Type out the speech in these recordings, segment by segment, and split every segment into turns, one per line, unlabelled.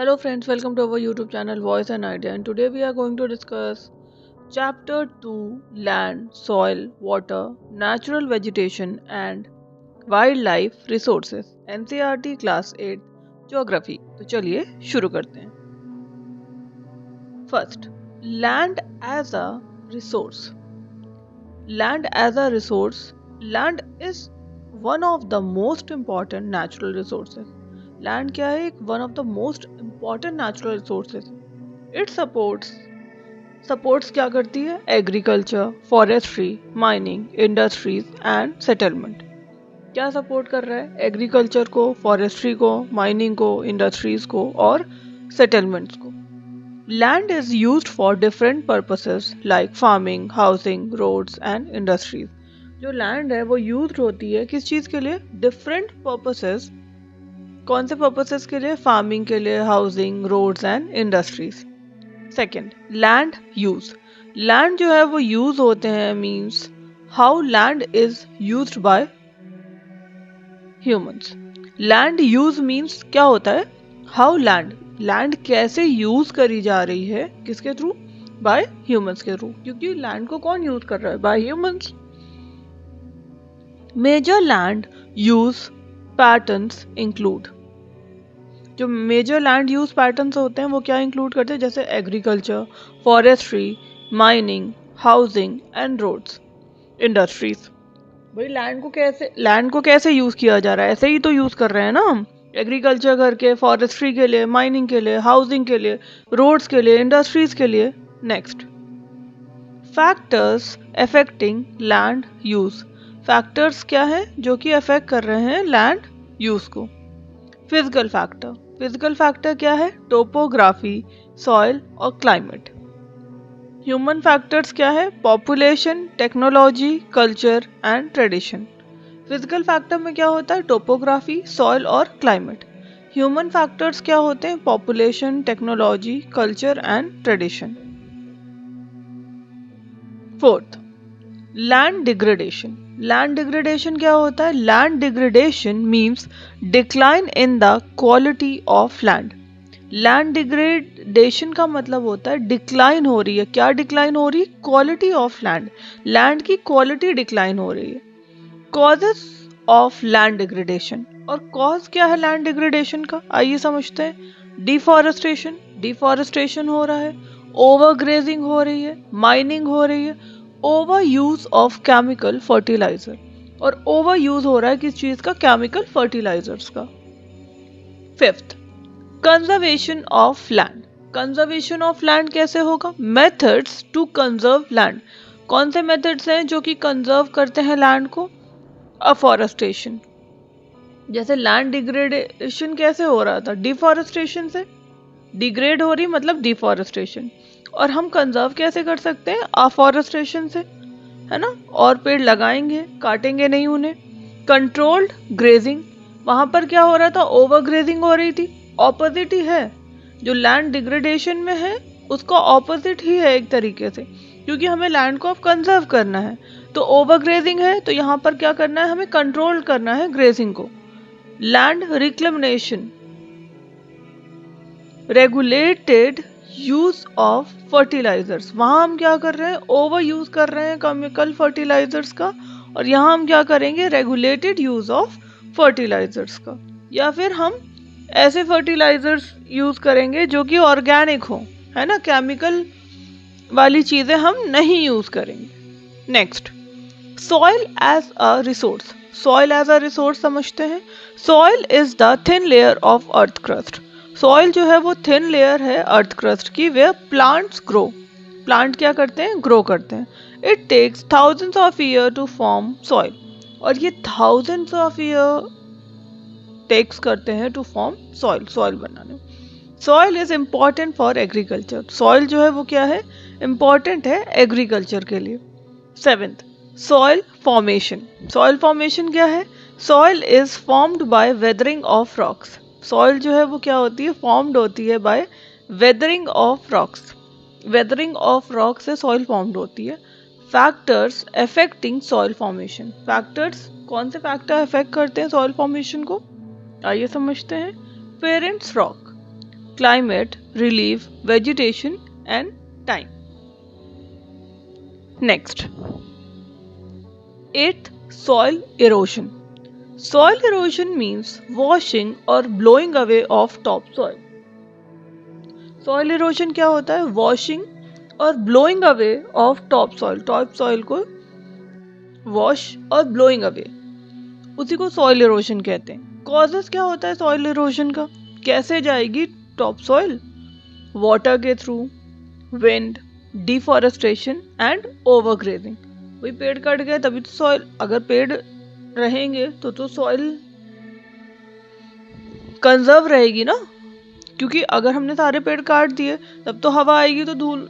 Hello friends, welcome to our YouTube channel Voice and Idea, and today we are going to discuss Chapter 2 Land, Soil, Water, Natural Vegetation and Wildlife Resources NCERT Class 8 Geography। तो चलिए शुरू करते हैं। First, land as a resource. Land as a resource. Land is one of the most important natural resources. Land क्या है? एक one of the most important natural resources. It supports क्या करती है? Agriculture, forestry, mining, industries and settlement. क्या support कर रहा है? एग्रीकल्चर को, फॉरेस्ट्री को, माइनिंग को, इंडस्ट्रीज को और सेटलमेंट्स को। Land is used for different purposes like farming, housing, roads and industries. जो लैंड है वो यूज होती है किस चीज के लिए? Different purposes. कौन से पर्पसेस के लिए? फार्मिंग के लिए, housing, roads and industries. Second, land use. Land जो है वो यूज होते हैं means how land is used by humans. Land use means क्या होता है? हाउ लैंड कैसे यूज करी जा रही है, किसके थ्रू? बाय ह्यूमंस के थ्रू, क्योंकि लैंड को कौन यूज कर रहा है? By humans. Major land use patterns include. जो मेजर लैंड यूज पैटर्न्स होते हैं वो क्या इंक्लूड करते हैं? जैसे agriculture, forestry, mining, housing and roads, industries. भाई लैंड को कैसे यूज किया जा रहा है? ऐसे ही तो यूज कर रहे हैं ना हम। एग्रीकल्चर करके, फॉरेस्ट्री के लिए, माइनिंग के लिए, हाउसिंग के लिए, रोड्स के लिए, इंडस्ट्रीज के लिए। Next, factors affecting land use. Factors क्या है जो कि अफेक्ट कर रहे हैं लैंड यूज को? Physical factor. फिजिकल फैक्टर क्या है? टोपोग्राफी, सॉइल और क्लाइमेट। ह्यूमन फैक्टर्स क्या है? Population, technology, culture and tradition. Physical factor में क्या होता है? टोपोग्राफी, सॉइल और क्लाइमेट। ह्यूमन फैक्टर्स क्या होते हैं? Population, technology, culture and tradition. Fourth, land degradation. Land degradation क्या होता है? Land degradation means decline in the quality of land. Land degradation का मतलब होता है डिक्लाइन हो रही है। क्या डिक्लाइन हो रही है? Quality of land. लैंड की क्वालिटी डिक्लाइन हो रही है। Causes of land degradation. और कॉज क्या है लैंड डिग्रेडेशन का? आइए समझते हैं। डिफॉरेस्टेशन, डिफॉरेस्टेशन हो रहा है, ओवरग्रेजिंग हो रही है, माइनिंग हो रही है, over use of chemical fertiliser. और ओवर यूज हो रहा है किस चीज का? केमिकल फर्टिलाइजर्स का। Fifth, conservation of land. Conservation of land कैसे होगा? Methods to conserve land. कौन से मेथड्स हैं जो कि कंजर्व करते हैं लैंड को? अफॉरेस्टेशन। जैसे लैंड डिग्रेडेशन कैसे हो रहा था? डिफॉरेस्टेशन से। डिग्रेड हो रही मतलब डिफॉरेस्टेशन। और हम कंजर्व कैसे कर सकते हैं? अफॉरेस्टेशन से, है ना? और पेड़ लगाएंगे, काटेंगे नहीं उन्हें। Controlled grazing. वहां पर क्या हो रहा था? ओवर ग्रेजिंग हो रही थी। ऑपोजिट ही है जो लैंड डिग्रेडेशन में है, उसका ऑपोजिट ही है एक तरीके से, क्योंकि हमें लैंड को अब कंजर्व करना है। तो ओवर ग्रेजिंग है तो यहाँ पर क्या करना है? हमें कंट्रोल करना है ग्रेजिंग को। Land reclamation, regulated use of fertilisers. वहां हम क्या कर रहे हैं? ओवर यूज कर रहे हैं केमिकल फर्टिलाइजर्स का, और यहाँ हम क्या करेंगे? रेगुलेटेड यूज ऑफ फर्टिलाइजर्स का। या फिर हम ऐसे फर्टिलाइजर्स यूज करेंगे जो कि ऑर्गेनिक हो, है ना? केमिकल वाली चीजें हम नहीं यूज करेंगे। Next, soil as a resource. Soil as a resource समझते हैं। Soil is the thin layer of earth crust. Soil जो है वो थिन लेयर है अर्थ क्रस्ट की, वे प्लांट्स ग्रो। प्लांट क्या करते हैं? ग्रो करते हैं। It takes thousands of year to form soil. और ये थाउजेंड्स ऑफ ईयर टेक्स करते हैं टू फॉर्म सॉइल, सॉइल बनाने। Soil is important for agriculture. Soil जो है वो क्या है? इम्पॉर्टेंट है एग्रीकल्चर के लिए। Seventh, soil formation. Soil formation क्या है? Soil is formed by weathering of rocks. Soil जो है वो क्या होती है? फॉर्म्ड होती है by weathering of rocks. Weathering of rock से सॉइल फॉर्म्ड होती है। Factors affecting soil formation. Factors, कौन से फैक्टर अफेक्ट करते हैं सॉइल फॉर्मेशन को? आइए समझते हैं। Parents rock, climate, relief, vegetation and time. Next, 8th, soil erosion. Soil erosion means washing or blowing away of topsoil. Soil erosion क्या होता है? Washing और blowing away of topsoil. Topsoil को wash और blowing away, उसी को soil erosion कहते हैं. Causes क्या होता है soil erosion का? कैसे जाएगी topsoil? Water के through, wind, deforestation and overgrazing. वही पेड़ कट गए तभी तो soil, अगर पेड़ रहेंगे तो soil कंजर्व रहेगी ना, क्योंकि अगर हमने सारे पेड़ काट दिए तब तो हवा आएगी तो धूल,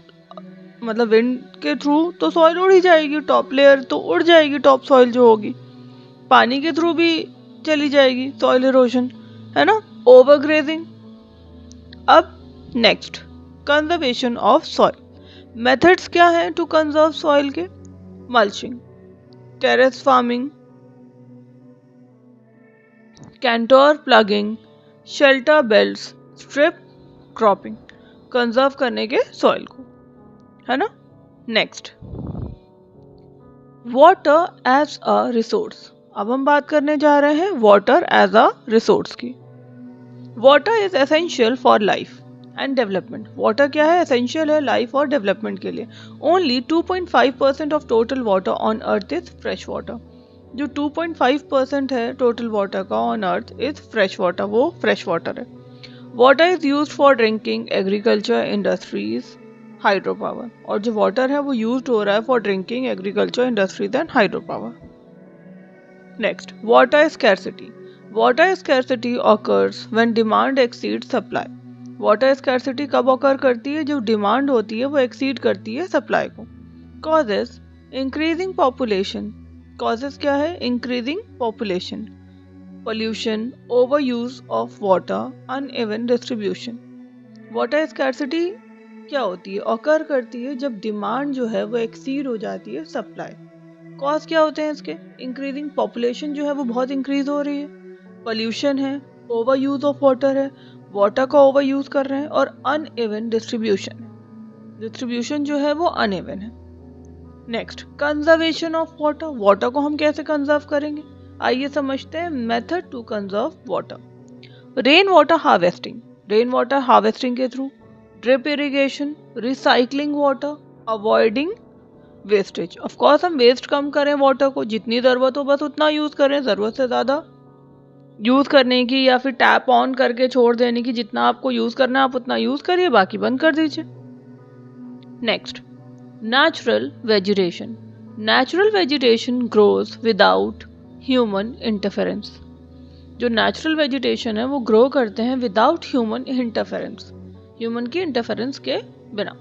मतलब विंड के थ्रू तो सॉइल उड़ ही जाएगी, टॉप लेयर तो उड़ जाएगी, टॉप सॉइल जो होगी. पानी के थ्रू भी चली जाएगी सॉइल इरोजन, है ना. ओवरग्रेजिंग. अब next, conservation of soil. Methods क्या हैं टू कंजर्व सॉइल के? Mulching, terrace farming, contour ploughing, shelter belts, strip cropping, conserve करने के सॉइल को, है ना. Next, water as a resource. अब हम बात करने जा रहे हैं वाटर एज अ रिसोर्स की. Water is essential for life and development. Water क्या है? एसेंशियल है लाइफ और डेवलपमेंट के लिए. Only 2.5% of total water on earth is fresh water. जो 2.5% है टोटल वाटर का on earth is fresh water, वो फ्रेश वाटर है. Water is used for drinking, agriculture, industries, hydro power. और जो वाटर है वो यूज्ड हो रहा है for drinking, agriculture, industries and hydro power. Next, water scarcity. Water scarcity occurs when demand exceed supply. Water scarcity कब occur करती है? जब डिमांड होती है वो एक्सीड करती है सप्लाई को. Causes, increasing population. कॉजेस क्या है? Increasing population, pollution, over use of water, uneven distribution. Water scarcity क्या होती है? ऑकर करती है जब डिमांड जो है वो एक्सीड हो जाती है सप्लाई. कॉज क्या होते हैं इसके? इंक्रीजिंग पॉपुलेशन जो है वो बहुत इंक्रीज हो रही है, पोल्यूशन है, ओवर यूज ऑफ वाटर है, वाटर का ओवर यूज कर रहे हैं, और अनइवन डिस्ट्रीब्यूशन है, डिस्ट्रीब्यूशन जो है वो अनइवन है. Next, conservation of water. Water को हम कैसे कंजर्व करेंगे? आइए समझते हैं method to conserve water. Rain water harvesting. Rain water harvesting के through, drip irrigation, recycling water, avoiding wastage. Of course हम वेस्ट कम करें वाटर को, जितनी ज़रूरत हो बस उतना यूज़ करें, ज़रूरत से ज़्यादा यूज़ करने की या फिर टैप ऑन करके छोड़ देने की, जितना आपको यूज़ करना है आप उतना यूज़ करिए, बाकी बंद कर दीजिए. Next, natural vegetation. Natural vegetation grows without human interference. जो नेचुरल वेजिटेशन है वो ग्रो करते हैं विदाउट ह्यूमन इंटरफेरेंस, ह्यूमन की इंटरफेरेंस के बिना.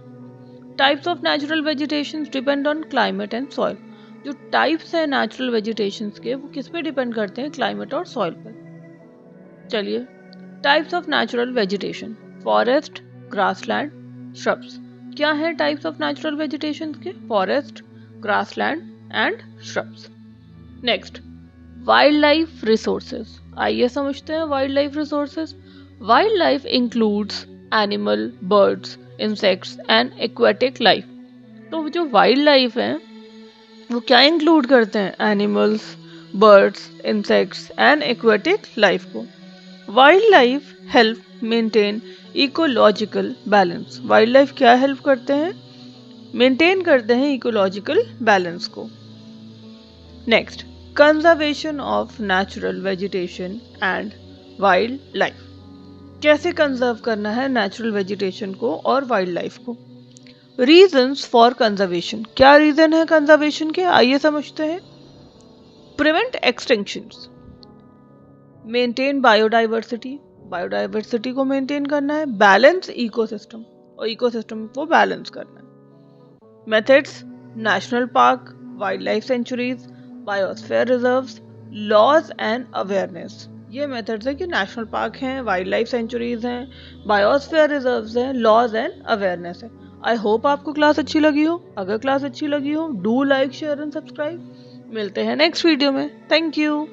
Types of natural vegetation depend on climate and soil. जो टाइप्स हैं नेचुरल वेजिटेशन के वो किस पे डिपेंड करते हैं? क्लाइमेट और सॉइल पर. चलिए, types of natural vegetation. Forest, grassland, shrubs. क्या है टाइप्स ऑफ नेचुरल वेजिटेशन के? Forest, grassland and shrubs. Next, wild life resources. आइए समझते हैं wild life resources. Wild life includes animal, birds, insects and aquatic life. तो जो wild life है वो क्या इंक्लूड करते हैं? Animals, birds, insects and aquatic life को. Wild life help maintain ecological balance. Wild life क्या हेल्प करते हैं? मेंटेन करते हैं इकोलॉजिकल बैलेंस को. Next, conservation of natural vegetation and wild life. कैसे कंजर्व करना है नेचुरल वेजिटेशन को और वाइल्ड लाइफ को? Reasons for conservation. क्या रीजन है कंजर्वेशन के? आइए समझते हैं. Prevent extinctions, maintain biodiversity. Biodiversity को मेंटेन करना है. बैलेंस इकोसिस्टम, और इकोसिस्टम को बैलेंस करना है. Methods, national park, wildlife sanctuaries, biosphere reserves, laws and awareness. ये मेथड्स है कि नेशनल पार्क हैं, वाइल्ड लाइफ सेंचुरीज हैं, बायोस्फीयर रिजर्व्स हैं, लॉज एंड अवेयरनेस है. आई होप आपको क्लास अच्छी लगी हो. अगर क्लास अच्छी लगी हो do like, share and subscribe. मिलते हैं नेक्स्ट वीडियो में. Thank you.